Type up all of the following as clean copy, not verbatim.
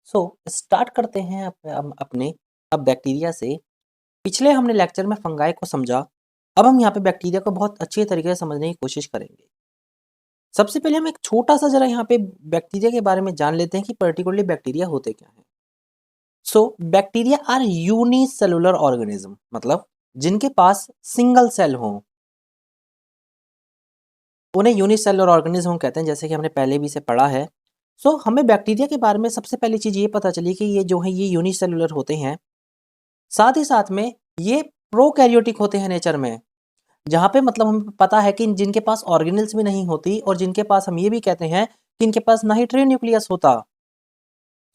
So start करते हैं अपने अब बैक्टीरिया से। पिछले हमने लेक्चर में फंगाई को समझा। अब हम यहाँ पे बैक्टीरिया को बहुत अच्छे तरीके से समझने की कोशिश करेंगे। सबसे पहले हम एक छोटा सा जरा यहाँ पे बैक्टीरिया के बारे में जान लेते हैं कि पर्टिकुलरली बैक्टीरिया होते क्या हैं। So bacteria are unicellular organism, मतलब जिनके पास सिंगल सेल हो उन्हें यूनिसेलुलर ऑर्गेनिज्म हम कहते हैं, जैसे कि हमने पहले भी इसे पढ़ा है। सो हमें बैक्टीरिया के बारे में सबसे पहली चीज़ ये पता चली कि ये जो है ये यूनिसेलुलर होते हैं। साथ ही साथ में ये प्रोकैरियोटिक होते हैं नेचर में, जहाँ पे मतलब हमें पता है कि जिनके पास ऑर्गेनेल्स भी नहीं होती और जिनके पास हम ये भी कहते हैं कि इनके पास ना ही ट्री न्यूक्लियस होता।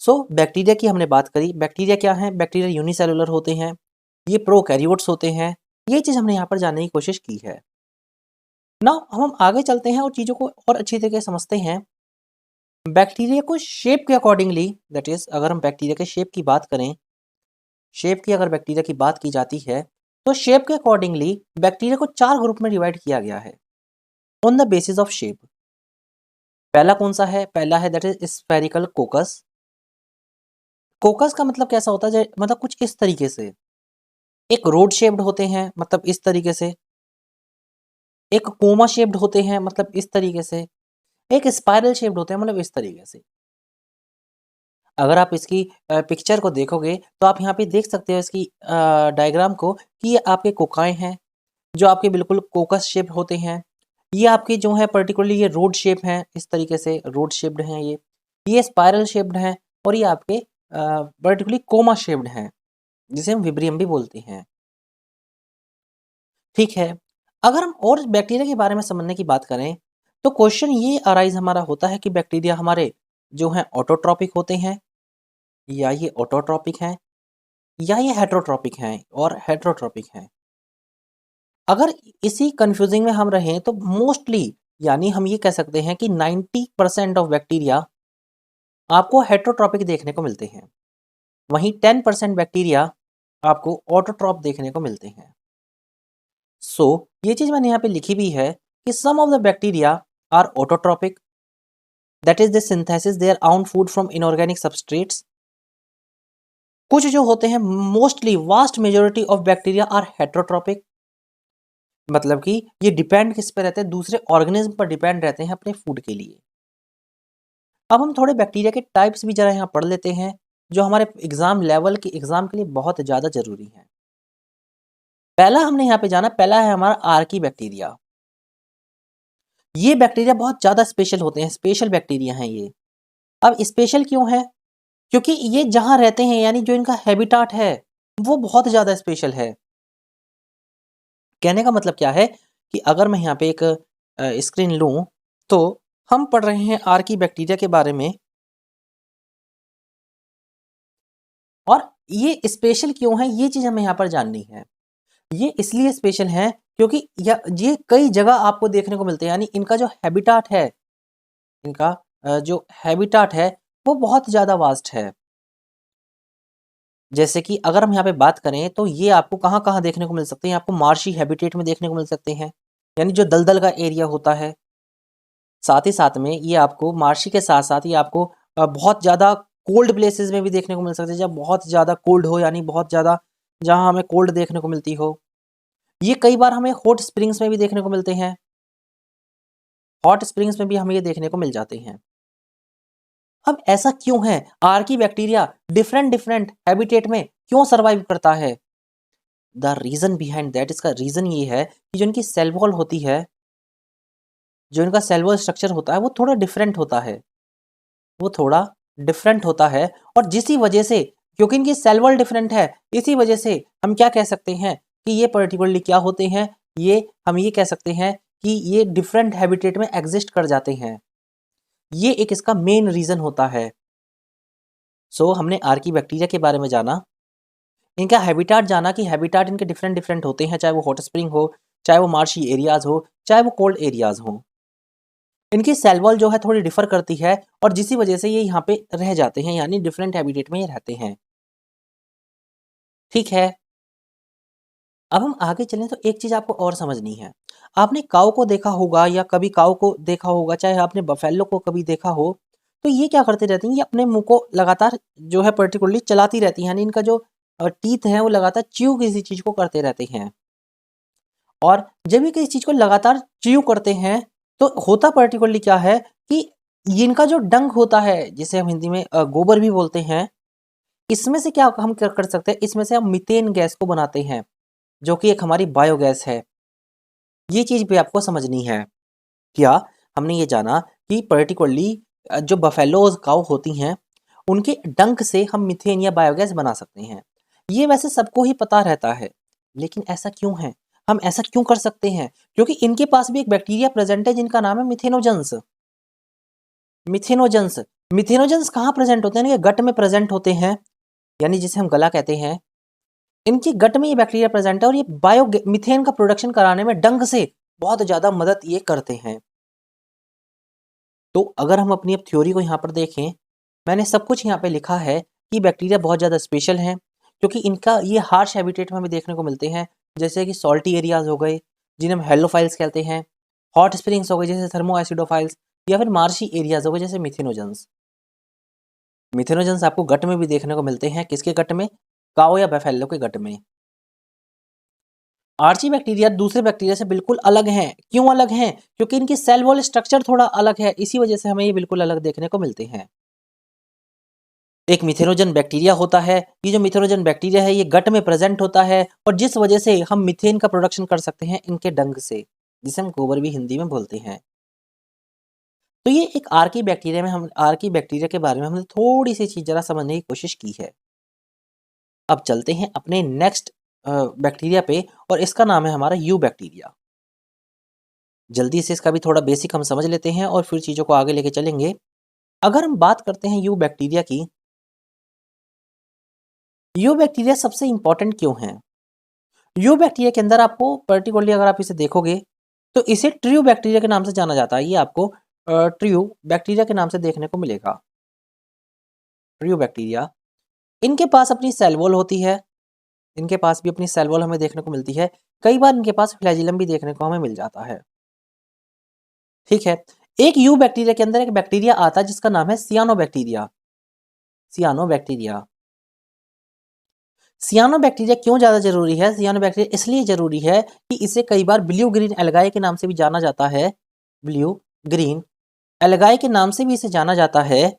सो बैक्टीरिया की हमने बात करी। बैक्टीरिया क्या है? बैक्टीरिया यूनिसेलुलर होते हैं, ये प्रोकैरियोट्स होते हैं। ये चीज़ हमने यहाँ पर जानने की कोशिश की है। ना हम आगे चलते हैं और चीज़ों को और अच्छी तरीके से समझते हैं। बैक्टीरिया को शेप के अकॉर्डिंगली, दैट इज अगर हम बैक्टीरिया के शेप की बात करें, शेप की अगर बैक्टीरिया की बात की जाती है तो शेप के अकॉर्डिंगली बैक्टीरिया को 4 ग्रुप में डिवाइड किया गया है on the basis of shape. पहला कौन सा है? पहला है दैट इज स्फेरिकल कोकस। कोकस का मतलब कैसा होता है? मतलब कुछ इस तरीके से। एक रोड शेप्ड होते हैं, मतलब इस तरीके से। एक कोमा शेप्ड होते हैं, मतलब इस तरीके से। एक स्पाइरल शेप्ड होते हैं, मतलब इस तरीके से। अगर आप इसकी पिक्चर को देखोगे तो आप यहाँ पे देख सकते हो इसकी डायग्राम को कि ये आपके कोकाएं हैं जो आपके बिल्कुल कोकस शेप होते हैं। ये आपके जो है पर्टिकुलरली ये रोड शेप हैं, इस तरीके से रोड शेप्ड हैं। ये स्पाइरल शेप्ड हैं और ये आपके पर्टिकुलरली कोमा शेप्ड हैं, जिसे हम विब्रियम भी बोलते हैं। ठीक है, अगर हम और बैक्टीरिया के बारे में समझने की बात करें तो क्वेश्चन ये अराइज हमारा होता है कि बैक्टीरिया हमारे जो हैं ऑटोट्रॉपिक होते हैं, या ये ऑटोट्रॉपिक हैं, या ये हेटेरोट्रॉपिक हैं और हेटेरोट्रॉपिक हैं। अगर इसी कंफ्यूजिंग में हम रहें तो मोस्टली, यानी हम ये कह सकते हैं कि 90% ऑफ बैक्टीरिया आपको हेटेरोट्रॉपिक देखने को मिलते हैं, वहीं 10% बैक्टीरिया आपको ऑटोट्रॉप देखने को मिलते हैं। सो ये चीज मैंने यहाँ पे लिखी भी है कि some of the bacteria are autotrophic, that is the synthesis their own food from inorganic substrates. कुछ जो होते हैं, mostly vast majority of bacteria are heterotrophic, मतलब कि ये डिपेंड किस पे रहते हैं? दूसरे ऑर्गेनिज्म पर डिपेंड रहते हैं अपने फूड के लिए। अब हम थोड़े बैक्टीरिया के टाइप्स भी जरा यहाँ पढ़ लेते हैं, जो हमारे एग्जाम के लिए बहुत ज़्यादा जरूरी है। पहला हमने यहाँ पे जाना, पहला है हमारा आर्की बैक्टीरिया। ये बैक्टीरिया बहुत ज़्यादा स्पेशल होते हैं, स्पेशल बैक्टीरिया हैं ये। अब स्पेशल क्यों है? क्योंकि ये जहाँ रहते हैं, यानी जो इनका हैबिटाट है वो बहुत ज़्यादा स्पेशल है। कहने का मतलब क्या है कि अगर मैं यहाँ पे एक स्क्रीन लूँ तो हम पढ़ रहे हैं आर्की बैक्टीरिया के बारे में। और ये स्पेशल क्यों है, ये चीज़ हमें यहाँ पर जाननी है। ये इसलिए स्पेशल है क्योंकि ये कई जगह आपको देखने को मिलते हैं, यानी इनका जो हैबिटाट है, इनका जो हैबिटाट है वो बहुत ज़्यादा वास्ट है। जैसे कि अगर हम यहाँ पे बात करें तो ये आपको कहाँ कहाँ देखने को मिल सकते हैं? आपको मार्शी हैबिटेट में देखने को मिल सकते हैं, यानी जो दलदल का एरिया होता है। साथ ही साथ में ये आपको मार्शी के साथ साथ ये आपको बहुत ज़्यादा कोल्ड प्लेसेस में भी देखने को मिल सकते हैं, जब बहुत ज़्यादा कोल्ड हो, यानी बहुत ज़्यादा जहाँ हमें कोल्ड देखने को मिलती हो। ये कई बार हमें हॉट स्प्रिंग्स में भी देखने को मिलते हैं, हॉट स्प्रिंग्स में भी हमें ये देखने को मिल जाते हैं। अब ऐसा क्यों है? Archie bacteria different different habitat में क्यों सरवाइव करता है? द रीज़न बिहाइंड दैट, इसका रीज़न ये है कि जो इनकी सेल वॉल होती है, जो इनका सेल वॉल स्ट्रक्चर होता है वो थोड़ा डिफरेंट होता है, वो थोड़ा डिफरेंट होता है। और जिसी वजह से, क्योंकि इनकी सेल वॉल डिफरेंट है, इसी वजह से हम क्या कह सकते हैं कि ये पर्टिकुलरली क्या होते हैं, हम ये कह सकते हैं कि ये डिफरेंट हैबिटेट में एग्जिस्ट कर जाते हैं। ये एक इसका मेन रीज़न होता है। सो हमने आर्की बैक्टीरिया के बारे में जाना, इनका हैबिटाट जाना कि हैबिटाट इनके डिफरेंट डिफरेंट होते हैं, चाहे वो हॉट स्प्रिंग हो, चाहे वो मार्शी एरियाज हो, चाहे वो कोल्ड एरियाज हो। इनकी सेल वॉल जो है थोड़ी डिफर करती है और जिसी वजह से ये यहाँ पे रह जाते हैं, यानी डिफरेंट हैबिटेट में ये रहते हैं। ठीक है, अब हम आगे चलें तो एक चीज आपको और समझनी है। आपने काऊ को देखा होगा या कभी काऊ को देखा होगा, चाहे आपने बफेलो को कभी देखा हो, तो ये क्या करते रहती हैं, ये अपने मुंह को लगातार जो है पर्टिकुलरली चलाती रहती हैं, यानी इनका जो टीथ है वो लगातार च्यू किसी चीज को करते रहते हैं। और जब ये किसी चीज को लगातार च्यू करते हैं तो होता पर्टिकुलरली क्या है कि ये इनका जो डंक होता है, जिसे हम हिंदी में गोबर भी बोलते हैं, इसमें से क्या हम क्या कर सकते हैं, इसमें से हम मीथेन गैस को बनाते हैं, जो कि एक हमारी बायोगैस है। ये चीज भी आपको समझनी है। क्या हमने ये जाना कि पर्टिकुलरली जो बफेलोज काऊ होती हैं, उनके डंक से हम मीथेन या बायोगैस बना सकते हैं। ये वैसे सबको ही पता रहता है, लेकिन ऐसा क्यों है, हम ऐसा क्यों कर सकते हैं? क्योंकि इनके पास भी एक बैक्टीरिया प्रेजेंट है जिनका नाम है मिथेनोजेंस। मिथेनोजेंस मिथेनोजेंस कहाँ प्रेजेंट होते हैं? इनके गट में प्रेजेंट होते हैं, यानी जिसे हम गला कहते हैं। इनके गट में ये बैक्टीरिया प्रेजेंट है और ये बायो मीथेन का प्रोडक्शन कराने में डंक से बहुत ज्यादा मदद ये करते हैं। तो अगर हम अपनी अब थ्योरी को यहाँ पर देखें, मैंने सब कुछ यहाँ पे लिखा है कि बैक्टीरिया बहुत ज़्यादा स्पेशल हैं, क्योंकि इनका ये हार्श हैबिटेट में हमें देखने को मिलते हैं, जैसे कि सॉल्टी एरियाज हो गए जिन्हें हम हेलोफाइल्स कहते हैं, हॉट स्प्रिंग्स हो गए जैसे थर्मो एसिडोफाइल्स, या फिर मार्शी एरियाज हो गए जैसे मिथेनोजेंस। मिथेनोजेंस आपको गट में भी देखने को मिलते हैं, किसके गट में? काओ या बेफेलो के गट में। आर्ची बैक्टीरिया दूसरे बैक्टीरिया से बिल्कुल अलग हैं। क्यों अलग हैं? क्योंकि इनकी सेल वॉल स्ट्रक्चर थोड़ा अलग है, इसी वजह से हमें ये बिल्कुल अलग देखने को मिलते हैं। एक मिथेनोजन बैक्टीरिया होता है, ये जो मिथेनोजन बैक्टीरिया है ये गट में प्रेजेंट होता है, और जिस वजह से हम मीथेन का प्रोडक्शन कर सकते हैं इनके डंक से, जिसे हम गोबर भी हिंदी में बोलते हैं। तो ये एक आर्की बैक्टीरिया में हम आर्की बैक्टीरिया के बारे में हमने थोड़ी सी चीज जरा समझने की कोशिश की है। अब चलते हैं अपने नेक्स्ट बैक्टीरिया पे, और इसका नाम है हमारा यू बैक्टीरिया। जल्दी से इसका भी थोड़ा बेसिक हम समझ लेते हैं और फिर चीजों को आगे लेके चलेंगे। अगर हम बात करते हैं यू बैक्टीरिया की, यू बैक्टीरिया सबसे इंपॉर्टेंट क्यों है? यू बैक्टीरिया के अंदर आपको पर्टिकुलरली अगर आप इसे देखोगे तो इसे ट्रियो बैक्टीरिया के नाम से जाना जाता है। ये आपको ट्रियो बैक्टीरिया के नाम से देखने को मिलेगा। ट्रियो बैक्टीरिया, इनके पास अपनी सेल वॉल होती है, इनके पास भी अपनी सेल वॉल हमें देखने को मिलती है। कई बार इनके पास फ्लैजिलम भी देखने को हमें मिल जाता है। ठीक है, एक यू बैक्टीरिया के अंदर एक बैक्टीरिया आता है जिसका नाम है सियानो बैक्टीरिया। सियानो बैक्टीरिया, सियानो बैक्टीरिया क्यों ज़्यादा जरूरी है? सियानो बैक्टीरिया इसलिए जरूरी है कि इसे कई बार ब्लू ग्रीन एल्गाई के नाम से भी जाना जाता है। ब्लू ग्रीन एल्गाई के नाम से भी इसे जाना जाता है,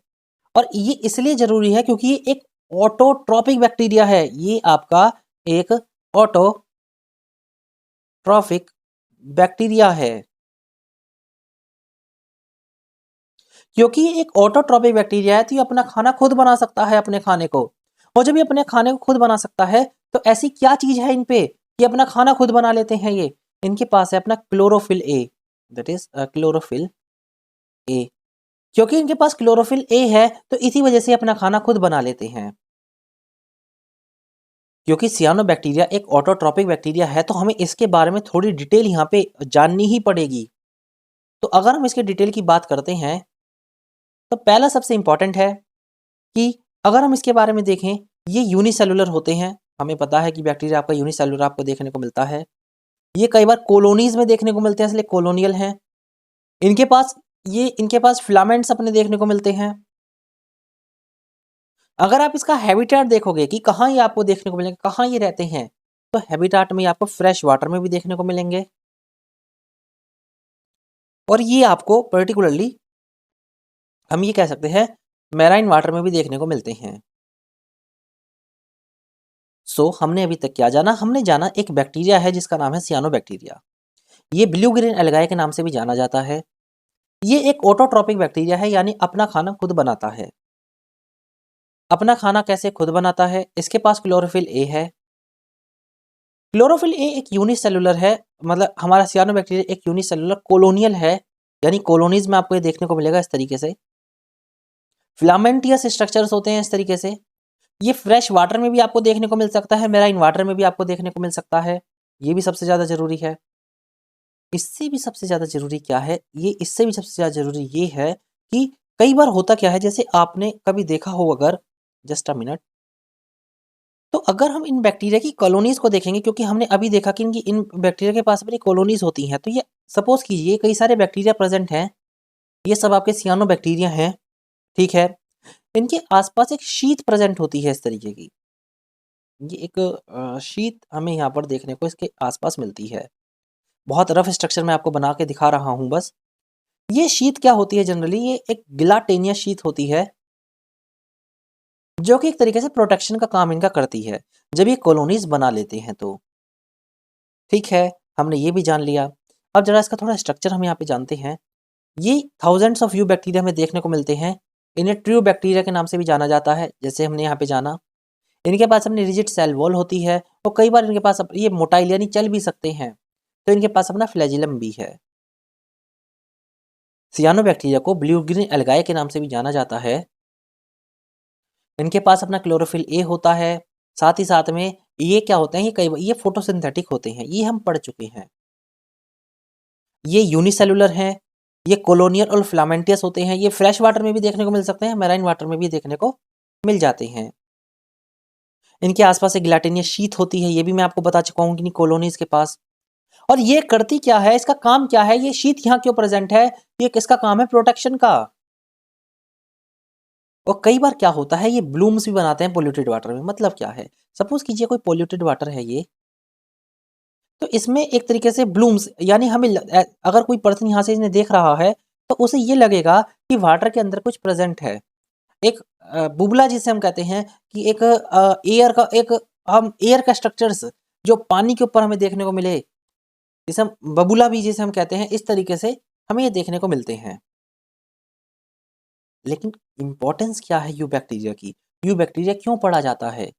और ये इसलिए जरूरी है क्योंकि ये एक ऑटोट्रॉपिक बैक्टीरिया है। ये आपका एक ऑटोट्रॉपिक बैक्टीरिया है। क्योंकि ये एक ऑटोट्रॉपिक बैक्टीरिया है तो ये अपना खाना खुद बना सकता है अपने खाने को। और जब ये अपने खाने को खुद बना सकता है तो ऐसी क्या चीज है इन पे कि अपना खाना खुद बना लेते हैं ये? इनके पास है अपना chlorophyll A, that is chlorophyll A. क्योंकि इनके पास क्लोरोफिल ए है तो इसी वजह से अपना खाना खुद बना लेते हैं। क्योंकि सियानो बैक्टीरिया एक ऑटोट्रॉपिक बैक्टीरिया है तो हमें इसके बारे में थोड़ी डिटेल यहाँ पे जाननी ही पड़ेगी। तो अगर हम इसके डिटेल की बात करते हैं तो पहला सबसे इंपॉर्टेंट है कि अगर हम इसके बारे में देखें, ये यूनिसेलुलर होते हैं। हमें पता है कि बैक्टीरिया आपका यूनिसेलुलर आपको देखने को मिलता है। ये कई बार कॉलोनीज में देखने को मिलते हैं, इसलिए कॉलोनियल हैं। इनके पास फिलामेंट्स अपने देखने को मिलते हैं। अगर आप इसका हैबिटेट देखोगे कि कहाँ ये आपको देखने को मिलेंगे, कहाँ ये रहते हैं, तो हैबिटेट में आपको फ्रेश वाटर में भी देखने को मिलेंगे, और ये आपको पर्टिकुलरली हम ये कह सकते हैं मैराइन वाटर में भी देखने को मिलते हैं। हमने अभी तक क्या जाना? हमने जाना एक बैक्टीरिया है जिसका नाम है सियानो बैक्टीरिया। ये ब्लू ग्रीन एल्गाई के नाम से भी जाना जाता है। ये एक ऑटोट्रॉपिक बैक्टीरिया है, यानी अपना खाना खुद बनाता है। अपना खाना कैसे खुद बनाता है? इसके पास क्लोरोफिल ए है। क्लोरोफिल ए एक यूनिसेलुलर है, मतलब हमारा सियानो बैक्टीरिया एक यूनिसेलुलर कोलोनियल है, यानी कॉलोनीज में आपको ये देखने को मिलेगा इस तरीके से। फिलामेंटियस स्ट्रक्चर्स होते हैं इस तरीके से। ये फ्रेश वाटर में भी आपको देखने को मिल सकता है, मेराइन वाटर में भी आपको देखने को मिल सकता है। ये भी सबसे ज़्यादा ज़रूरी है। इससे भी सबसे ज़्यादा ज़रूरी क्या है? इससे भी सबसे ज़्यादा ज़रूरी ये है कि कई बार होता क्या है, जैसे आपने कभी देखा हो, अगर जस्ट अ मिनट, तो अगर हम इन बैक्टीरिया की कॉलोनीज को देखेंगे, क्योंकि हमने अभी देखा कि इन बैक्टीरिया के पास अपनी कॉलोनीज होती हैं, तो ये सपोज कीजिए कई सारे बैक्टीरिया प्रेजेंट हैं, ये सब आपके सियानो बैक्टीरिया हैं। ठीक है। इनके आसपास एक शीट प्रेजेंट होती है इस तरीके की। ये एक शीट हमें यहाँ पर देखने को इसके आसपास मिलती है। बहुत रफ स्ट्रक्चर मैं आपको बना के दिखा रहा हूँ बस। ये शीट क्या होती है जनरली, ये एक गिलाटेनियस शीट होती है जो कि एक तरीके से प्रोटेक्शन का काम इनका करती है जब ये कॉलोनीज बना लेते हैं तो। ठीक है, हमने ये भी जान लिया। अब जरा इसका थोड़ा स्ट्रक्चर हम यहाँ पे जानते हैं। ये थाउजेंड्स ऑफ यू बैक्टीरिया हमें देखने को मिलते हैं। इन्हें ट्रू बैक्टीरिया के नाम से भी जाना जाता है, जैसे हमने यहाँ पे जाना। इनके पास अपनी रिजिड सेल वॉल होती है और कई बार इनके पास ये मोटाइल यानी चल भी सकते हैं, तो इनके पास अपना फ्लैजिलम भी है। सियानो बैक्टीरिया को ब्लू ग्रीन एल्गाई के नाम से भी जाना जाता है। इनके पास अपना क्लोरोफिल ए होता है। साथ ही साथ में ये क्या होते हैं, ये फोटोसिंथेटिक होते हैं, ये हम पढ़ चुके हैं। ये यूनिसेलुलर हैं। ये कॉलोनियल और फिलामेंटियस होते हैं। ये फ्रेश वाटर में भी देखने को मिल सकते हैं, मैराइन वाटर में भी देखने को मिल जाते हैं। इनके आसपास एक ग्लैटिनियस शीट होती है, ये भी मैं आपको बता चुका हूँ कि कॉलोनीज के पास। और ये करती क्या है, इसका काम क्या है, ये शीट यहाँ क्यों प्रेजेंट है, ये किसका काम है, प्रोटेक्शन का। और कई बार क्या होता है, ये ब्लूम्स भी बनाते हैं पोल्यूटेड वाटर में। मतलब क्या है, सपोज कीजिए कोई पोल्यूटेड वाटर है ये, तो इसमें एक तरीके से ब्लूम्स यानी अगर कोई पर्सन यहाँ से इन्हें देख रहा है तो उसे ये लगेगा कि वाटर के अंदर कुछ प्रेजेंट है। एक बुबला जिसे हम कहते हैं कि एक एयर का एक हम एयर का स्ट्रक्चर्स जो पानी के ऊपर हमें देखने को मिले, जिसे हम बबूला भी जिसे हम कहते हैं, इस तरीके से हमें ये देखने को मिलते हैं। लेकिन इंपॉर्टेंस क्या है यू बैक्टीरिया की, यू बैक्टीरिया क्यों पढ़ा जाता है।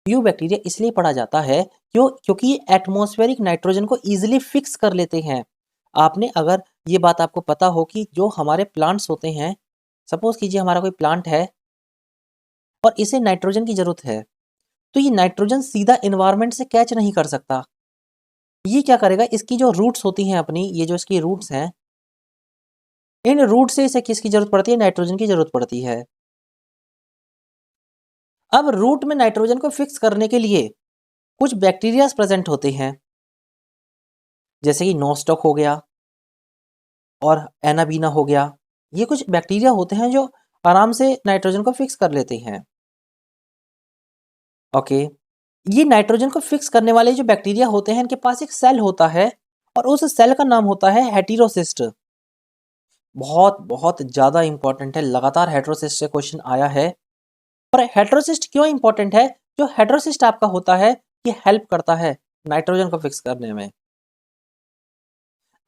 यू बैक्टीरिया इसलिए पढ़ा जाता है क्योंकि ये एटमॉस्फेरिक नाइट्रोजन को इजीली फिक्स कर लेते हैं। आपने अगर ये बात आपको पता हो कि जो हमारे प्लांट्स होते हैं, सपोज कीजिए हमारा कोई प्लांट है और इसे नाइट्रोजन की जरूरत है, तो ये नाइट्रोजन सीधा एनवायरनमेंट से कैच नहीं कर सकता। ये क्या करेगा, इसकी जो रूट्स होती हैं अपनी, ये जो इसकी रूट्स हैं, इन रूट से इसे किसकी जरूरत पड़ती है, नाइट्रोजन की जरूरत पड़ती है। अब रूट में नाइट्रोजन को फिक्स करने के लिए कुछ बैक्टीरिया प्रेजेंट होते हैं, जैसे कि नोस्टॉक हो गया और एनाबीना हो गया। ये कुछ बैक्टीरिया होते हैं जो आराम से नाइट्रोजन को फिक्स कर लेते हैं। ओके, ये नाइट्रोजन को फिक्स करने वाले जो बैक्टीरिया होते हैं, इनके पास एक सेल होता है और उस सेल का नाम होता है हेटेरोसिस्ट। बहुत बहुत ज्यादा इंपॉर्टेंट है, लगातार हेटेरोसिस्ट से क्वेश्चन आया है। और हेटेरोसिस्ट क्यों इंपॉर्टेंट है, जो हेटेरोसिस्ट आपका होता है ये हेल्प करता है नाइट्रोजन को फिक्स करने में।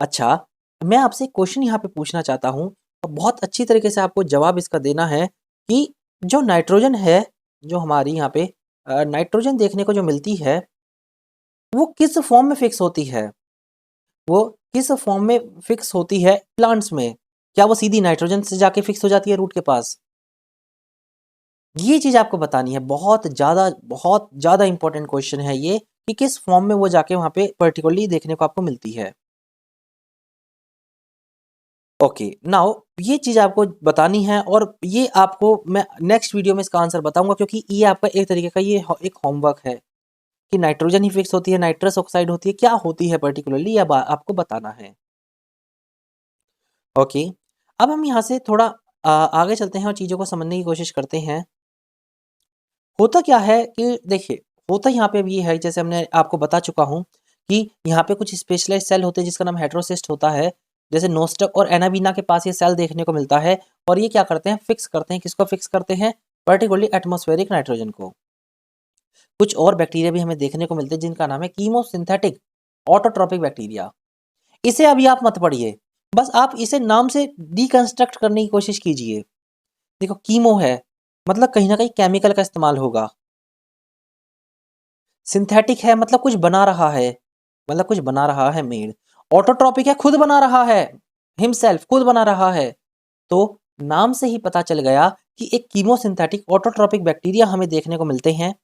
अच्छा, मैं आपसे क्वेश्चन यहाँ पे पूछना चाहता हूँ और बहुत अच्छी तरीके से आपको जवाब इसका देना है कि जो नाइट्रोजन है, जो हमारी यहाँ पे नाइट्रोजन देखने को जो मिलती है, वो किस फॉर्म में फिक्स होती है, वो किस फॉर्म में फिक्स होती है प्लांट्स में। क्या वो सीधी नाइट्रोजन से जाके फिक्स हो जाती है रूट के पास, ये चीज आपको बतानी है। बहुत ज्यादा इंपॉर्टेंट क्वेश्चन है ये कि किस फॉर्म में वो जाके वहां पे पर्टिकुलरली देखने को आपको मिलती है। ओके, नाउ ये चीज आपको बतानी है और ये आपको मैं नेक्स्ट वीडियो में इसका आंसर बताऊंगा, क्योंकि ये आपका एक तरीके का ये एक होमवर्क है कि नाइट्रोजन ही फिक्स होती है, नाइट्रस ऑक्साइड होती है, क्या होती है पर्टिकुलरली, अब आपको बताना है। ओके, अब हम यहाँ से थोड़ा आगे चलते हैं और चीज़ों को समझने की कोशिश करते हैं। होता क्या है कि देखिए, होता यहाँ पे भी है, जैसे हमने आपको बता चुका हूँ कि यहाँ पे कुछ स्पेशलाइज्ड सेल होते हैं जिसका नाम हेटेरोसिस्ट होता है। जैसे नोस्टक और एनाबीना के पास ये सेल देखने को मिलता है और ये क्या करते हैं, फिक्स करते हैं, किसको फिक्स करते हैं, पर्टिकुलरली एटमॉस्फेरिक नाइट्रोजन को। कुछ और बैक्टीरिया भी हमें देखने को मिलते हैं जिनका नाम है कीमोसिंथेटिक ऑटोट्रोपिक बैक्टीरिया। इसे अभी आप मत पढ़िए, बस आप इसे नाम से डिकंस्ट्रक्ट करने की कोशिश कीजिए। देखो, कीमो है मतलब कहीं ना कहीं केमिकल का इस्तेमाल होगा। सिंथेटिक है मतलब कुछ बना रहा है, मतलब कुछ बना रहा है मेड। ऑटोट्रॉपिक है, खुद बना रहा है, हिमसेल्फ खुद बना रहा है। तो नाम से ही पता चल गया कि एक कीमोसिंथेटिक ऑटोट्रॉपिक बैक्टीरिया हमें देखने को मिलते हैं।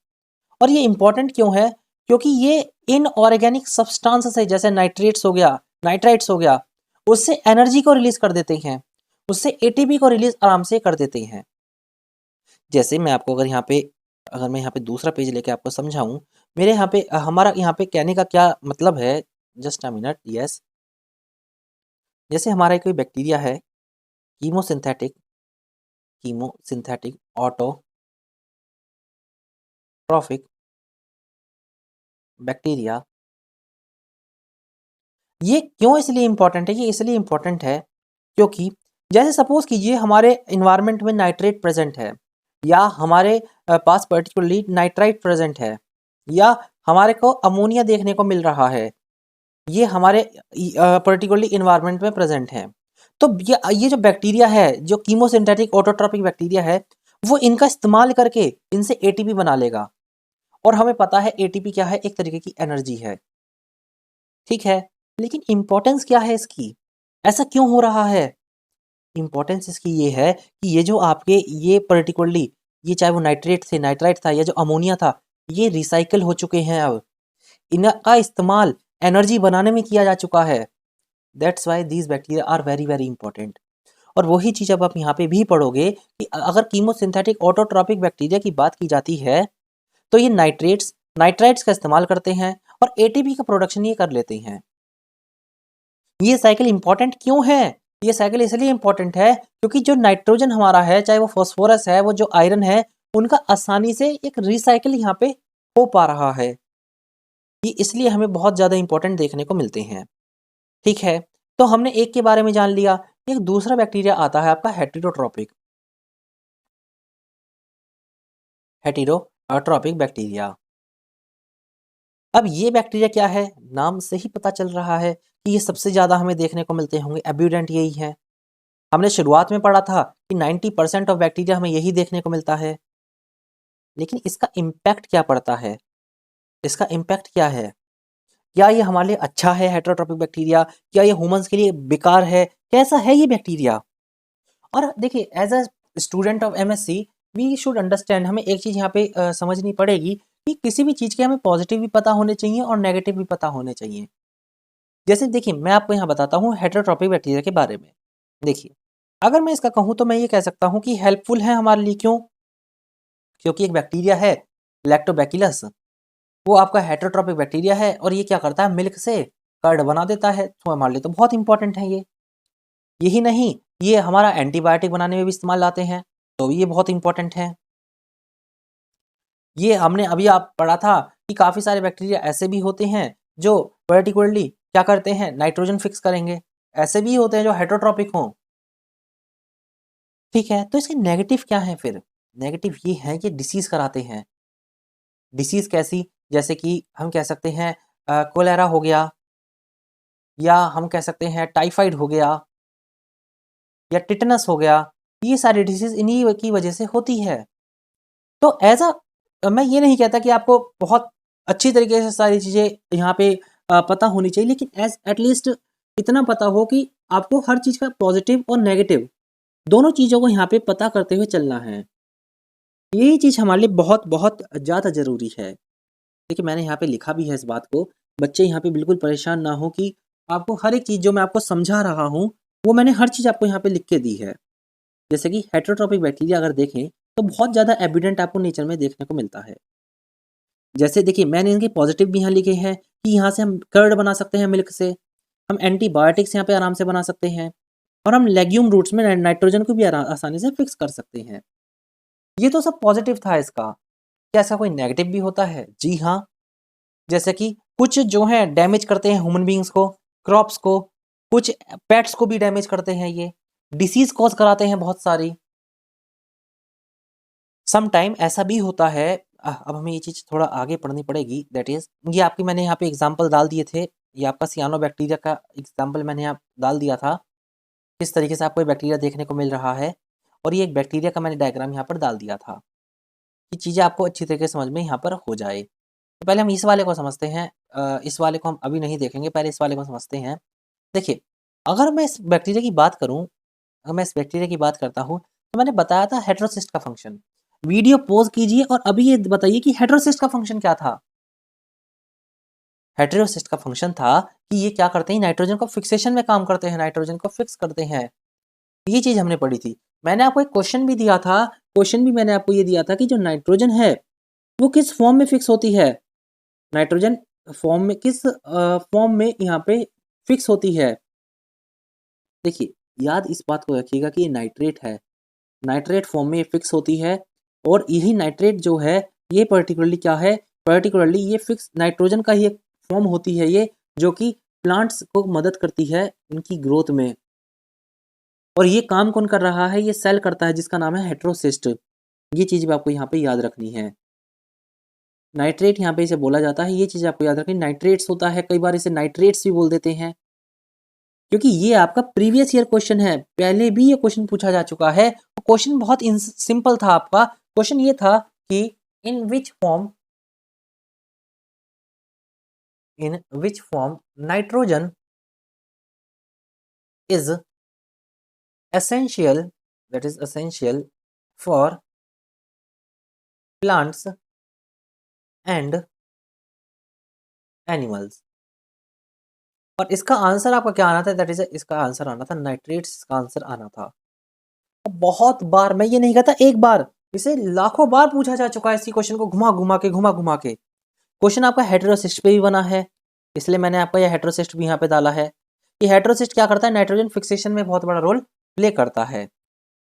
और ये इंपॉर्टेंट क्यों है, क्योंकि ये इनऑर्गेनिक सब्सटेंस है, जैसे नाइट्रेट्स हो गया, नाइट्राइट्स हो गया, उससे एनर्जी को रिलीज कर देते हैं, उससे एटीपी को रिलीज आराम से कर देते हैं। जैसे मैं आपको अगर मैं यहाँ पे दूसरा पेज लेके आपको समझाऊं, मेरे यहाँ पे हमारा यहाँ पे कहने का क्या मतलब है, जस्ट अ मिनट, यस। जैसे हमारा कोई बैक्टीरिया है कीमोसिंथेटिक, कीमोसिंथेटिक ऑटोट्रॉफिक बैक्टीरिया। ये क्यों इसलिए इम्पोर्टेंट है? ये इसलिए इम्पोर्टेंट है क्योंकि जैसे सपोज कीजिए हमारे इन्वायरमेंट में नाइट्रेट प्रेजेंट है, या हमारे पास पर्टिकुलरली नाइट्राइट प्रेजेंट है, या हमारे को अमोनिया देखने को मिल रहा है, ये हमारे पर्टिकुलरली इन्वायरमेंट में प्रेजेंट है। तो ये जो बैक्टीरिया है, जो कीमोसिंथेटिक ऑटोट्रॉपिक बैक्टीरिया है, वो इनका इस्तेमाल करके इनसे एटीपी बना लेगा। और हमें पता है एटीपी क्या है? एक तरीके की एनर्जी है, ठीक है। लेकिन इंपॉर्टेंस क्या है इसकी? ऐसा क्यों हो रहा है? इंपॉर्टेंस इसकी ये है कि ये जो आपके ये पर्टिकुलरली, ये चाहे वो नाइट्रेट थे, नाइट्राइट था, या जो अमोनिया था, ये रिसाइकल हो चुके हैं। अब इनका इस्तेमाल एनर्जी बनाने में किया जा चुका है। That's why these bacteria are very very important. और वही चीज़ अब आप यहाँ पे भी पढ़ोगे कि अगर कीमोसिंथेटिक ऑटोट्रॉपिक बैक्टीरिया की बात की जाती है, तो ये नाइट्रेट्स नाइट्राइट्स का इस्तेमाल करते हैं और एटीपी का प्रोडक्शन ये कर लेते हैं। ये साइकिल इंपॉर्टेंट क्यों है? ये साइकिल इसलिए इंपॉर्टेंट है क्योंकि जो नाइट्रोजन हमारा है, चाहे वो फॉस्फोरस है, वो जो आयरन है, उनका आसानी से एक रिसाइकिल यहाँ पे हो पा रहा है। ये इसलिए हमें बहुत ज़्यादा इंपॉर्टेंट देखने को मिलते हैं, ठीक है। तो हमने एक के बारे में जान लिया। एक दूसरा बैक्टीरिया आता है आपका हेटेरोट्रॉपिक बैक्टीरिया। अब ये बैक्टीरिया क्या है? नाम से ही पता चल रहा है कि ये सबसे ज़्यादा हमें देखने को मिलते होंगे, एब्यूडेंट यही है। हमने शुरुआत में पढ़ा था कि 90% ऑफ बैक्टीरिया हमें यही देखने को मिलता है। लेकिन इसका इम्पैक्ट क्या पड़ता है? इसका इम्पैक्ट क्या है? क्या ये हमारे लिए अच्छा है हेटेरोट्रॉपिक बैक्टीरिया? क्या ये ह्यूमंस के लिए बेकार है? कैसा है ये बैक्टीरिया? और देखिए, as a student of MSc we should understand, हमें एक चीज़ यहाँ पे समझनी पड़ेगी कि किसी भी चीज़ के हमें पॉजिटिव भी पता होने चाहिए और नेगेटिव भी पता होने चाहिए। जैसे देखिए, मैं आपको यहाँ बताता हूँ हेटेरोट्रॉपिक बैक्टीरिया के बारे में। देखिए, अगर मैं इसका कहूँ तो मैं ये कह सकता हूँ कि हेल्पफुल है हमारे लिए। क्यों? क्योंकि एक बैक्टीरिया है लैक्टोबैसिलस, वो आपका हेटेरोट्रॉपिक बैक्टीरिया है और ये क्या करता है? मिल्क से कर्ड बना देता है। तो हमारे लिए तो बहुत इंपॉर्टेंट है ये। यही नहीं, ये हमारा एंटीबायोटिक बनाने में भी इस्तेमाल आते हैं, तो भी ये बहुत इंपॉर्टेंट है। ये हमने अभी आप पढ़ा था कि काफ़ी सारे बैक्टीरिया ऐसे भी होते हैं जो पर्टिकुलरली क्या करते हैं? नाइट्रोजन फिक्स करेंगे। ऐसे भी होते हैं जो हेटेरोट्रॉपिक हों, ठीक है। तो इसके नेगेटिव क्या है फिर? नेगेटिव ये है कि डिसीज़ कराते हैं। डिसीज़ कैसी? जैसे कि हम कह सकते हैं कोलेरा हो गया, या हम कह सकते हैं टाइफाइड हो गया, या टिटनस हो गया। ये सारी डिसीज़ इन्हीं की वजह से होती है। तो ऐज़ मैं ये नहीं कहता कि आपको बहुत अच्छी तरीके से सारी चीज़ें यहाँ पे पता होनी चाहिए, लेकिन एज़ एटलीस्ट इतना पता हो कि आपको हर चीज़ का पॉज़िटिव और नेगेटिव दोनों चीज़ों को यहाँ पे पता करते हुए चलना है। यही चीज़ हमारे लिए बहुत बहुत ज़्यादा ज़रूरी है। देखिए, मैंने यहाँ पे लिखा भी है इस बात को, बच्चे यहाँ पे बिल्कुल परेशान ना हो कि आपको हर एक चीज़ जो मैं आपको समझा रहा हूँ, वो मैंने हर चीज़ आपको यहाँ पे लिख के दी है। जैसे कि हेटेरोट्रॉपिक बैक्टीरिया अगर देखें, तो बहुत ज़्यादा एविडेंट आपको नेचर में देखने को मिलता है। जैसे देखिए, मैंने इनके पॉज़िटिव भी यहाँ लिखे हैं कि यहाँ से हम कर्ड बना सकते हैं मिल्क से, हम एंटीबायोटिक्स यहाँ पे आराम से बना सकते हैं, और हम लेग्यूम रूट्स में नाइट्रोजन को भी आसानी से फिक्स कर सकते हैं। ये तो सब पॉज़िटिव था इसका। क्या इसका कोई नेगेटिव भी होता है? जी हाँ। जैसे कि कुछ जो हैं डैमेज करते हैं ह्यूमन बीइंग्स को, क्रॉप्स को, कुछ पेट्स को भी डैमेज करते हैं ये, डिसीज़ कॉज़ कराते हैं बहुत सारी। सम टाइम ऐसा भी होता है, अब हमें ये चीज़ थोड़ा आगे पढ़नी पड़ेगी, दैट इज़ ये आपकी मैंने यहाँ पे एग्ज़ाम्पल डाल दिए थे। ये आपका सियानोबैक्टीरिया का एग्ज़ाम्पल मैंने यहाँ डाल दिया था। किस तरीके से आपको ये बैक्टीरिया देखने को मिल रहा है, और ये एक बैक्टीरिया का मैंने डायग्राम यहाँ पर डाल दिया था। ये चीज़ें आपको अच्छी तरीके से समझ में यहाँ पर हो जाए। तो पहले हम इस वाले को समझते हैं। इस वाले को हम अभी नहीं देखेंगे, पहले इस वाले को समझते हैं। देखिए, अगर मैं इस बैक्टीरिया की बात करूँ अगर मैं इस बैक्टीरिया की बात करता हूँ, तो मैंने बताया था हेटेरोसिस्ट का फ़ंक्शन। वीडियो पॉज़ कीजिए और अभी ये बताइए कि हेटेरोसिस्ट का फ़ंक्शन क्या था? हेटेरोसिस्ट का फ़ंक्शन था कि ये क्या करते हैं? नाइट्रोजन को फिक्सेशन में काम करते हैं, नाइट्रोजन को फिक्स करते हैं। ये चीज़ हमने पढ़ी थी। मैंने आपको एक क्वेश्चन भी दिया था, क्वेश्चन भी मैंने आपको ये दिया था कि जो नाइट्रोजन है, वो किस फ़ॉर्म में फिक्स होती है? नाइट्रोजन फ़ॉर्म में किस फ़ॉर्म में यहाँ पे फिक्स होती है? देखिए, याद इस बात को रखिएगा कि ये नाइट्रेट है, नाइट्रेट फॉर्म में फिक्स होती है, और यही नाइट्रेट जो है ये पर्टिकुलरली क्या है, पर्टिकुलरली ये फिक्स नाइट्रोजन का ही एक फॉर्म होती है ये, जो कि प्लांट्स को मदद करती है उनकी ग्रोथ में। और ये काम कौन कर रहा है, ये सेल करता है जिसका नाम है हेटेरोसिस्ट। ये चीज़ भी आपको यहाँ पे याद रखनी है। नाइट्रेट यहाँ पे इसे बोला जाता है, ये चीज़ आपको याद रखनी। नाइट्रेट्स होता है, कई बार इसे नाइट्रेट्स भी बोल देते हैं, क्योंकि ये आपका प्रीवियस ईयर क्वेश्चन है, पहले भी ये क्वेश्चन पूछा जा चुका है। क्वेश्चन बहुत सिंपल था आपका। क्वेश्चन ये था कि in which form nitrogen is essential, that is essential for plants and animals। और इसका आंसर आपका क्या आना था, दैट इज इसका आंसर आना था नाइट्रेट्स, का आंसर आना था। बहुत बार, मैं ये नहीं कहता एक बार, इसे लाखों बार पूछा जा चुका है इसी क्वेश्चन को घुमा घुमा के। क्वेश्चन आपका हेटेरोसिस्ट पे भी बना है, इसलिए मैंने आपका यह हेटेरोसिस्ट भी यहाँ पे डाला है। ये हेटेरोसिस्ट क्या करता है, नाइट्रोजन फिक्सेशन में बहुत बड़ा रोल प्ले करता है।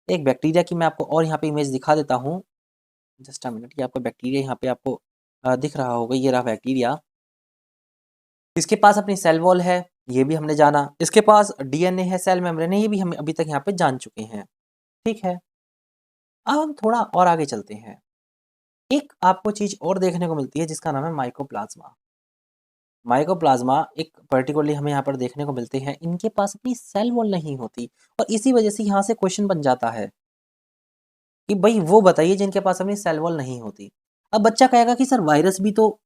एक बैक्टीरिया की मैं आपको और यहाँ पे इमेज दिखा देता हूँ, जस्ट अ मिनट। ये आपका बैक्टीरिया यहाँ पे आपको दिख रहा होगा, ये रहा बैक्टीरिया। इसके पास अपनी सेल वॉल है, ये भी हमने जाना। इसके पास डीएनए है, सेल मेम्ब्रेन है, ये भी हम अभी तक यहाँ पे जान चुके हैं। ठीक है, अब हम थोड़ा और आगे चलते हैं। एक आपको चीज और देखने को मिलती है जिसका नाम है माइकोप्लाज्मा। माइकोप्लाज्मा एक पर्टिकुलरली हमें यहाँ पर देखने को मिलते हैं, इनके पास अपनी सेल वॉल नहीं होती, और इसी वजह से यहाँ से क्वेश्चन बन जाता है कि भाई वो बताइए जिनके पास अपनी सेल वॉल नहीं होती। अब बच्चा कहेगा कि सर वायरस भी तो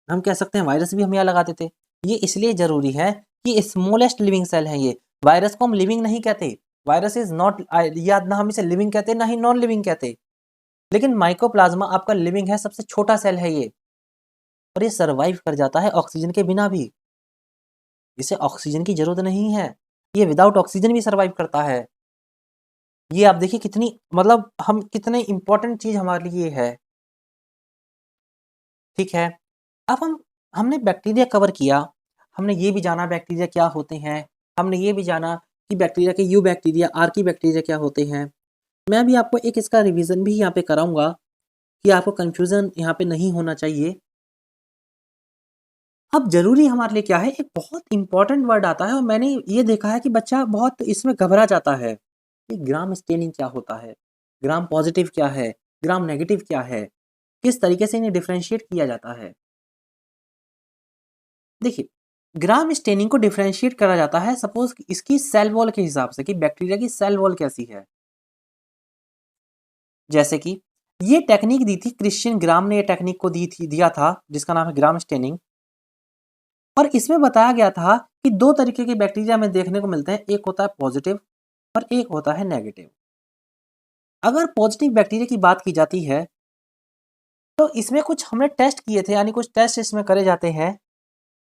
हम कह सकते हैं, वायरस भी हम यहाँ लगा देते। ये इसलिए जरूरी है कि स्मॉलेस्ट लिविंग सेल है ये। वायरस को हम लिविंग नहीं कहते, वायरस इज नॉट, या ना हम इसे लिविंग कहते ना ही नॉन लिविंग कहते। लेकिन माइकोप्लाज्मा आपका लिविंग है, सबसे छोटा सेल है ये, और ये सर्वाइव कर जाता है ऑक्सीजन के बिना भी। इसे ऑक्सीजन की जरूरत नहीं है, ये विदाउट ऑक्सीजन भी सर्वाइव करता है। ये आप देखिए कितनी, मतलब हम कितने इंपॉर्टेंट चीज हमारे लिए है। ठीक है, अब हमने बैक्टीरिया कवर किया, हमने ये भी जाना बैक्टीरिया क्या होते हैं, हमने ये भी जाना कि बैक्टीरिया के यू बैक्टीरिया, आर्की बैक्टीरिया क्या होते हैं। मैं भी आपको एक इसका रिवीजन भी यहाँ पे कराऊंगा कि आपको कंफ्यूजन यहाँ पे नहीं होना चाहिए। अब जरूरी हमारे लिए क्या है, एक बहुत इंपॉर्टेंट वर्ड आता है, और मैंने ये देखा है कि बच्चा बहुत इसमें घबरा जाता है कि ग्राम स्टेनिंग क्या होता है, ग्राम पॉजिटिव क्या है, ग्राम नेगेटिव क्या है, किस तरीके से इन्हें डिफ्रेंशिएट किया जाता है। देखिए, ग्राम स्टेनिंग को डिफरेंशिएट करा जाता है सपोज इसकी सेल वॉल के हिसाब से कि बैक्टीरिया की सेल वॉल कैसी है। जैसे कि ये टेक्निक दी थी क्रिश्चियन ग्राम ने, ये टेक्निक को दिया था जिसका नाम है ग्राम स्टेनिंग। और इसमें बताया गया था कि दो तरीके के बैक्टीरिया में देखने को मिलते हैं, एक होता है पॉजिटिव और एक होता है नेगेटिव। अगर पॉजिटिव बैक्टीरिया की बात की जाती है तो इसमें कुछ हमने टेस्ट किए थे, यानी कुछ टेस्ट इसमें करे जाते हैं,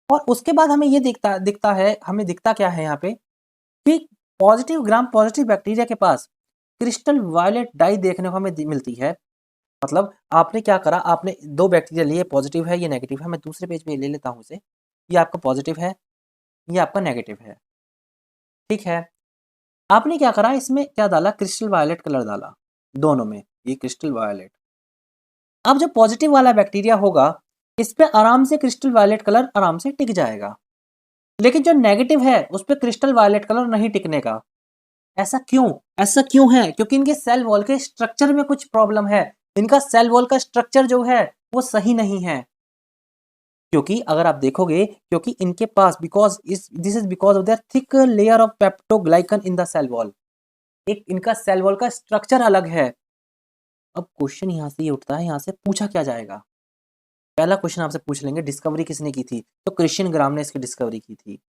और उसके बाद हमें ये दिखता है, हमें दिखता क्या है यहाँ पे कि पॉजिटिव ग्राम पॉजिटिव बैक्टीरिया के पास क्रिस्टल वायलेट डाई देखने को हमें मिलती है। मतलब आपने क्या करा, आपने दो बैक्टीरिया लिए, पॉजिटिव है ये नेगेटिव है, मैं दूसरे पेज पे ले लेता हूँ इसे। ये आपका पॉजिटिव है, ये आपका नेगेटिव है। ठीक है, आपने क्या करा, इसमें क्या डाला, क्रिस्टल वायलेट कलर डाला दोनों में, ये क्रिस्टल वायलेट। अब जो पॉजिटिव वाला बैक्टीरिया होगा इस पे आराम से क्रिस्टल वायलेट कलर आराम से टिक जाएगा, लेकिन जो नेगेटिव है उस पे क्रिस्टल वायलेट कलर नहीं टिकने का। ऐसा क्यों, ऐसा क्यों है, क्योंकि इनके सेल वॉल के स्ट्रक्चर में कुछ प्रॉब्लम है। इनका सेल वॉल का स्ट्रक्चर जो है वो सही नहीं है। क्योंकि अगर आप देखोगे, क्योंकि इनके पास this is because of their thick layer of peptidoglycan in the cell wall. एक इनका सेल वॉल का स्ट्रक्चर अलग है। अब क्वेश्चन यहां से ये उठता है, यहां से पूछा क्या जाएगा। पहला क्वेश्चन आपसे पूछ लेंगे, डिस्कवरी किसने की थी, तो क्रिश्चियन ग्राम ने इसकी डिस्कवरी की थी।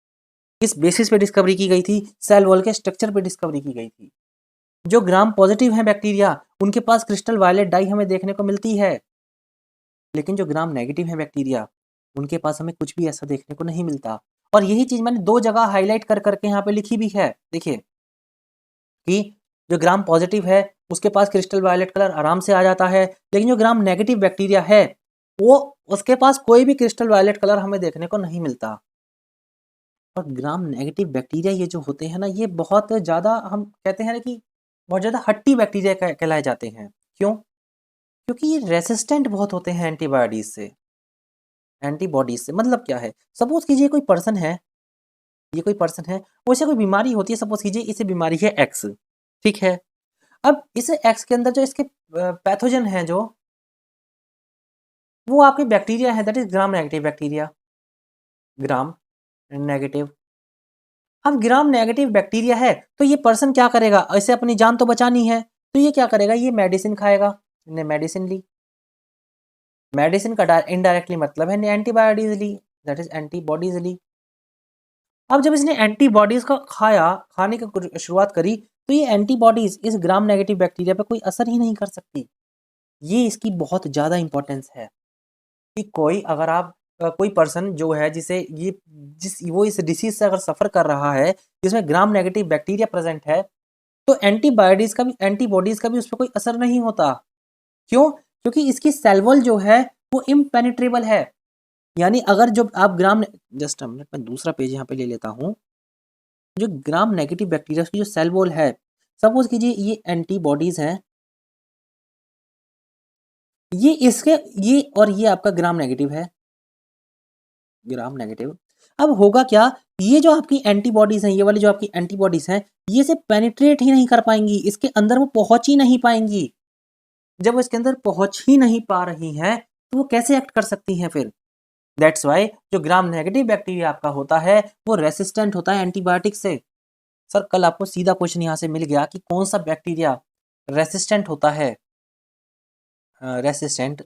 किस बेसिस पे डिस्कवरी की गई थी, सेल वॉल के स्ट्रक्चर पे डिस्कवरी की गई थी। जो ग्राम पॉजिटिव है बैक्टीरिया उनके पास क्रिस्टल वायलेट डाई हमें देखने को मिलती है, लेकिन जो ग्राम नेगेटिव है बैक्टीरिया उनके पास हमें कुछ भी ऐसा देखने को नहीं मिलता। और यही चीज मैंने दो जगह हाईलाइट कर करके यहाँ पे लिखी भी है। देखिए कि जो ग्राम पॉजिटिव है उसके पास क्रिस्टल वायलेट कलर आराम से आ जाता है, लेकिन जो ग्राम नेगेटिव बैक्टीरिया है वो उसके पास कोई भी क्रिस्टल वायलेट कलर हमें देखने को नहीं मिलता। और ग्राम नेगेटिव बैक्टीरिया ये जो होते हैं ना, ये बहुत ज़्यादा हम कहते हैं ना कि बहुत ज़्यादा हट्टी बैक्टीरिया कहलाए जाते हैं। क्यों? क्योंकि ये रेसिस्टेंट बहुत होते हैं एंटीबॉडीज़ से। मतलब क्या है? सपोज़ कीजिए कोई पर्सन है, ये कोई पर्सन है, उसे कोई बीमारी होती है, सपोज़ कीजिए इसे बीमारी है एक्स, ठीक है? अब इस एक्स के अंदर जो इसके पैथोजन हैं जो, वो आपके बैक्टीरिया हैं, that is gram negative bacteria, gram negative. अब ग्राम नेगेटिव बैक्टीरिया है, तो ये पर्सन क्या करेगा? इसे अपनी जान तो बचानी है, तो ये क्या करेगा? ये मेडिसिन खाएगा। ने मेडिसिन ली, मेडिसिन का इनडायरेक्टली मतलब है एंटीबायोटीज ली, दैट इज एंटीबॉडीज ली। अब जब इसने एंटीबॉडीज को खाने की शुरुआत करी, तो ये एंटीबॉडीज इस ग्राम नेगेटिव बैक्टीरिया पे कोई असर ही नहीं कर सकती। ये इसकी बहुत ज़्यादा इंपॉर्टेंस है कि कोई अगर आप कोई पर्सन जो है जिसे ये वो इस डिसीज से अगर सफ़र कर रहा है, जिसमें ग्राम नेगेटिव बैक्टीरिया प्रेजेंट है, तो एंटीबॉडीज का भी उस पर कोई असर नहीं होता। क्यों? क्योंकि इसकी सेल वॉल जो है वो इम्पेनिट्रेबल है। यानी अगर जो आप ग्राम, जस्ट मिनट मैं दूसरा पेज यहाँ पे ले लेता हूँ। जो ग्राम नेगेटिव बैक्टीरिया की जो सेल वॉल है, सपोज कीजिए ये एंटीबॉडीज हैं, ये इसके ये और ये आपका ग्राम नेगेटिव है, ग्राम नेगेटिव। अब होगा क्या? ये जो आपकी एंटीबॉडीज हैं, ये वाली जो आपकी एंटीबॉडीज हैं, ये से पेनिट्रेट ही नहीं कर पाएंगी, इसके अंदर वो पहुंच ही नहीं पाएंगी। जब वो इसके अंदर पहुंच ही नहीं पा रही हैं, तो वो कैसे एक्ट कर सकती हैं फिर? दैट्स वाई जो ग्राम नेगेटिव बैक्टीरिया आपका होता है, वो रेसिस्टेंट होता है एंटीबायोटिक से। सर कल आपको सीधा क्वेश्चन यहाँ से मिल गया कि कौन सा बैक्टीरिया रेसिस्टेंट होता है, रेसिस्टेंट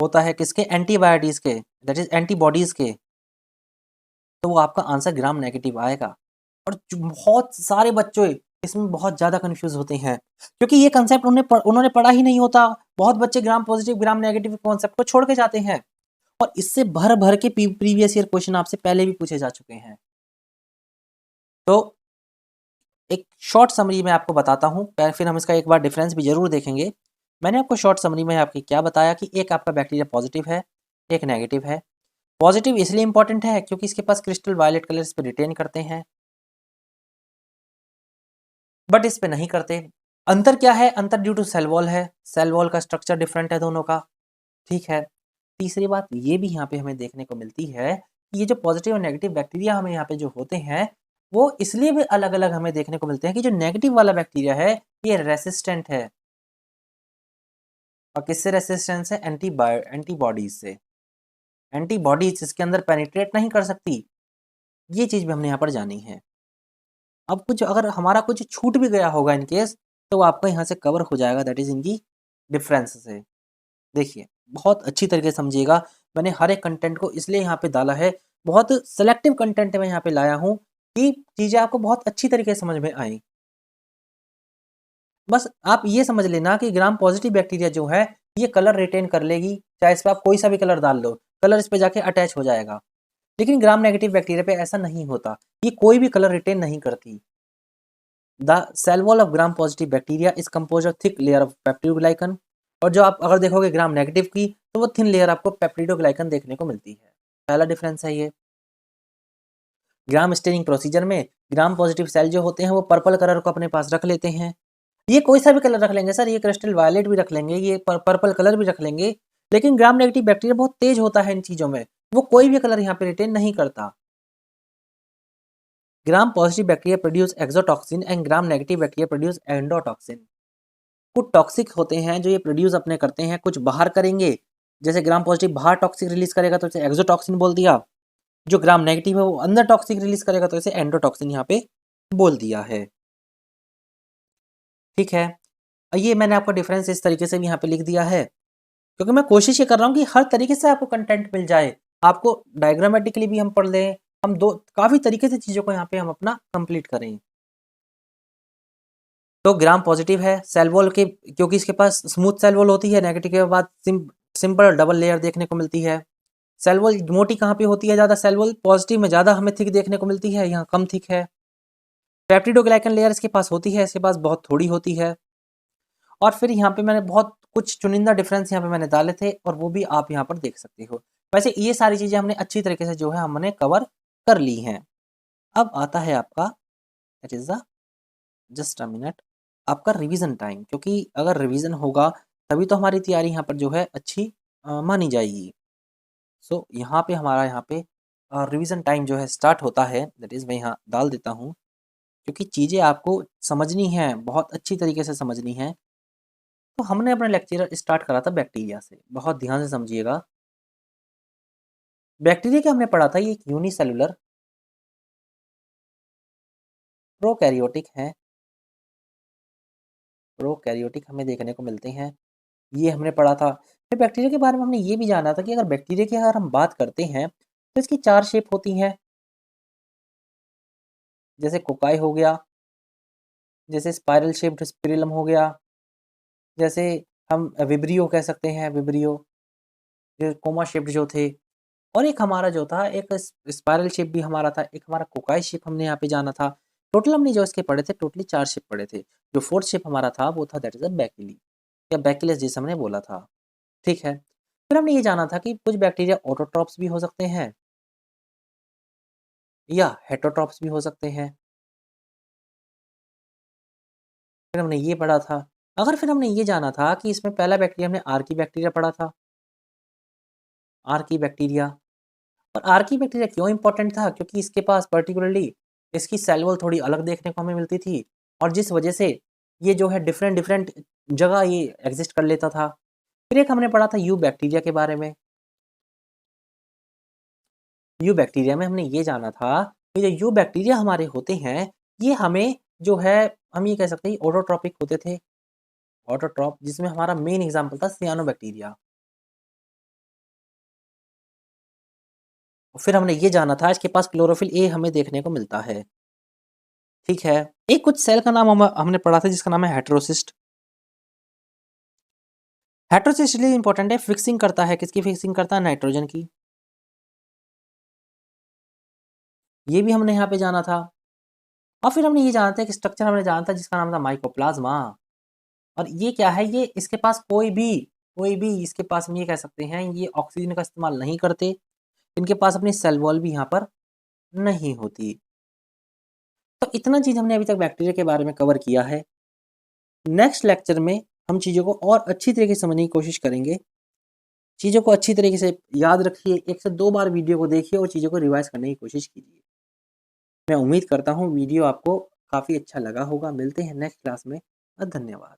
होता है किसके? एंटीबायोटिक्स के, दैट इज एंटीबॉडीज के। तो वो आपका आंसर ग्राम नेगेटिव आएगा। और बहुत सारे बच्चे इसमें बहुत ज़्यादा कंफ्यूज होते हैं, क्योंकि ये कंसेप्ट उन्होंने पढ़ा ही नहीं होता। बहुत बच्चे gram positive gram negative concept को छोड़ के जाते हैं, और इससे भर भर के प्रीवियस ईयर क्वेश्चन आपसे पहले भी पूछे जा चुके हैं। तो एक शॉर्ट समरी में आपको बताता हूँ, फिर हम इसका एक बार डिफरेंस भी जरूर देखेंगे। मैंने आपको शॉर्ट समरी में आपकी क्या बताया कि एक आपका बैक्टीरिया पॉजिटिव है, एक नेगेटिव है। पॉजिटिव इसलिए इंपॉर्टेंट है क्योंकि इसके पास क्रिस्टल वायलेट कलर इस पर रिटेन करते हैं, बट इस पे नहीं करते। अंतर क्या है? अंतर ड्यू टू सेल वॉल है, सेल वॉल का स्ट्रक्चर डिफरेंट है दोनों का, ठीक है। तीसरी बात ये भी यहाँ पे हमें देखने को मिलती है कि ये जो पॉजिटिव और नेगेटिव बैक्टीरिया हमें यहाँ पे जो होते हैं, वो इसलिए भी अलग अलग हमें देखने को मिलते हैं कि जो नेगेटिव वाला बैक्टीरिया है ये रेसिस्टेंट है। और किससे रेसिस्टेंस है? एंटीबॉडीज से। एंटीबॉडीज इसके अंदर पेनिट्रेट नहीं कर सकती, ये चीज़ भी हमने यहाँ पर जानी है। अब कुछ अगर हमारा कुछ छूट भी गया होगा इन केस, तो आपका यहाँ से कवर हो जाएगा, दैट इज इनकी डिफरेंस से। देखिए बहुत अच्छी तरीके से समझिएगा, मैंने हर एक कंटेंट को इसलिए यहाँ पे डाला है, बहुत सेलेक्टिव कंटेंट मैं यहाँ पे लाया हूँ कि चीज़ें आपको बहुत अच्छी तरीके से समझ में आई। बस आप ये समझ लेना कि ग्राम पॉजिटिव बैक्टीरिया जो है ये कलर रिटेन कर लेगी, चाहे इस पर आप कोई सा भी कलर डाल लो, कलर इस पे जाके अटैच हो जाएगा। लेकिन ग्राम नेगेटिव बैक्टीरिया पे ऐसा नहीं होता, ये कोई भी कलर रिटेन नहीं करती। The cell wall of gram positive bacteria is compose of thick layer of peptidoglycan. और जो आप अगर देखोगे ग्राम नेगेटिव की, तो वो थिन लेयर आपको पेप्टिडोग्लाइकन देखने को मिलती है। पहला डिफरेंस है ये। ग्राम स्टेनिंग प्रोसीजर में ग्राम पॉजिटिव सेल जो होते हैं वो पर्पल कलर को अपने पास रख लेते हैं। ये कोई सा भी कलर रख लेंगे सर, ये क्रिस्टल वायलेट भी रख लेंगे, ये पर्पल कलर भी रख लेंगे, लेकिन ग्राम नेगेटिव बैक्टीरिया बहुत तेज होता है इन चीज़ों में, वो कोई भी कलर यहाँ पे रिटेन नहीं करता। ग्राम positive bacteria produce exotoxin and gram negative bacteria produce endotoxin. कुछ टॉक्सिक होते हैं जो ये प्रोड्यूस अपने करते हैं, कुछ बाहर करेंगे। जैसे ग्राम पॉजिटिव बाहर टॉक्सिक रिलीज करेगा तो इसे एक्सोटॉक्सिन बोल दिया, जो ग्राम नेगेटिव है वो अंदर टॉक्सिक रिलीज करेगा तो इसे एंडोटॉक्सिन यहाँ पे बोल दिया है, ठीक है। ये मैंने आपको डिफरेंस इस तरीके से भी यहाँ पे लिख दिया है, क्योंकि मैं कोशिश ये कर रहा हूँ कि हर तरीके से आपको कंटेंट मिल जाए, आपको डायग्रामेटिकली भी हम पढ़ लें, हम दो काफ़ी तरीके से चीज़ों को यहाँ पे हम अपना कंप्लीट करें। तो ग्राम पॉजिटिव है, सेल वॉल के क्योंकि इसके पास स्मूथ सेल वॉल होती है, नेगेटिव के बाद सिंपल डबल लेयर देखने को मिलती है। सेल वॉल मोटी कहाँ पे होती है ज़्यादा? सेल वॉल पॉजिटिव में ज़्यादा हमें थिक देखने को मिलती है, यहाँ कम थिक है। पेप्टिडोग्लाइकन लेयर इसके पास होती है, इसके पास बहुत थोड़ी होती है। और फिर यहाँ पे मैंने बहुत कुछ चुनिंदा डिफरेंस यहाँ पे मैंने डाले थे, और वो भी आप यहाँ पर देख सकते हो। वैसे ये सारी चीज़ें हमने अच्छी तरीके से जो है हमने कवर कर ली हैं। अब आता है आपका, that is the, just a minute, आपका रिवीजन टाइम, क्योंकि अगर रिवीजन होगा तभी तो हमारी तैयारी यहाँ पर जो है अच्छी मानी जाएगी। सो यहाँ पे हमारा यहाँ पे रिवीजन टाइम जो है स्टार्ट होता है, दैट इज़ मैं यहाँ डाल देता हूँ, क्योंकि चीज़ें आपको समझनी हैं, बहुत अच्छी तरीके से समझनी है। तो हमने अपना लेक्चर स्टार्ट करा था बैक्टीरिया से, बहुत ध्यान से समझिएगा। बैक्टीरिया क्या हमने पढ़ा था, ये एक यूनिसेलुलर प्रोकैरियोटिक है, प्रोकैरियोटिक हमें देखने को मिलते हैं, ये हमने पढ़ा था। फिर बैक्टीरिया के बारे में हमने ये भी जाना था कि अगर बैक्टीरिया की अगर हम बात करते हैं तो इसकी 4 शेप होती हैं, जैसे कोकाई हो गया, जैसे स्पाइरल शेप्ड स्पिरिलम हो गया, जैसे हम विब्रियो कह सकते हैं, विब्रियो, जो कोमा शेप्ड जो थे, और एक हमारा जो था एक स्पाइरल शेप भी हमारा था, एक हमारा कोकाई शेप हमने यहाँ पे जाना था। टोटल हमने जो इसके पढ़े थे टोटली 4 शेप पढ़े थे। जो 4th शेप हमारा था वो था दैट इज़ अ बैकिली या बैकिलस जिसे हमने बोला था, ठीक है। फिर हमने ये जाना था कि कुछ बैक्टीरिया ऑटोट्रॉप्स भी हो सकते हैं या हेटेरोट्रॉप्स भी हो सकते हैं। फिर हमने ये पढ़ा था। अगर फिर हमने ये जाना था कि इसमें पहला बैक्टीरिया हमने आर्की बैक्टीरिया पढ़ा था, आर्की बैक्टीरिया। और आर्की बैक्टीरिया क्यों इंपॉर्टेंट था? क्योंकि इसके पास पर्टिकुलरली इसकी सेल वॉल थोड़ी अलग देखने को हमें मिलती थी और जिस वजह से ये जो है डिफरेंट डिफरेंट जगह ये एग्जिस्ट कर लेता था। फिर एक हमने पढ़ा था यू बैक्टीरिया के बारे में। यू बैक्टीरिया में हमने ये जाना था कि जो यू बैक्टीरिया हमारे होते हैं, ये हमें जो है हम ये कह सकते हैं ऑटोट्रॉपिक होते थे। ऑटोट्रॉप जिसमें हमारा मेन एग्जाम्पल था सियानोबैक्टीरिया। फिर हमने ये जाना था इसके पास क्लोरोफिल ए हमें देखने को मिलता है, ठीक है। एक कुछ सेल का नाम हमने पढ़ा था जिसका नाम है हेटेरोसिस्ट। हेटेरोसिस्ट इसलिए इंपॉर्टेंट है, फिक्सिंग करता है, किसकी फिक्सिंग करता है? नाइट्रोजन की। ये भी हमने यहाँ पे जाना था। और फिर हमने ये जाना था, एक स्ट्रक्चर हमने जाना था जिसका नाम था माइकोप्लाज्मा। और ये क्या है? ये इसके पास कोई भी इसके पास हम ये कह सकते हैं ये ऑक्सीजन का इस्तेमाल नहीं करते। इनके पास अपनी सेल वॉल भी यहाँ पर नहीं होती। तो इतना चीज़ हमने अभी तक बैक्टीरिया के बारे में कवर किया है। नेक्स्ट लेक्चर में हम चीज़ों को और अच्छी तरीके से समझने की कोशिश करेंगे। चीज़ों को अच्छी तरीके से याद रखिए, 1 से 2 बार वीडियो को देखिए और चीज़ों को रिवाइज़ करने की कोशिश कीजिए। मैं उम्मीद करता हूँ वीडियो आपको काफ़ी अच्छा लगा होगा। मिलते हैं नेक्स्ट क्लास में। धन्यवाद।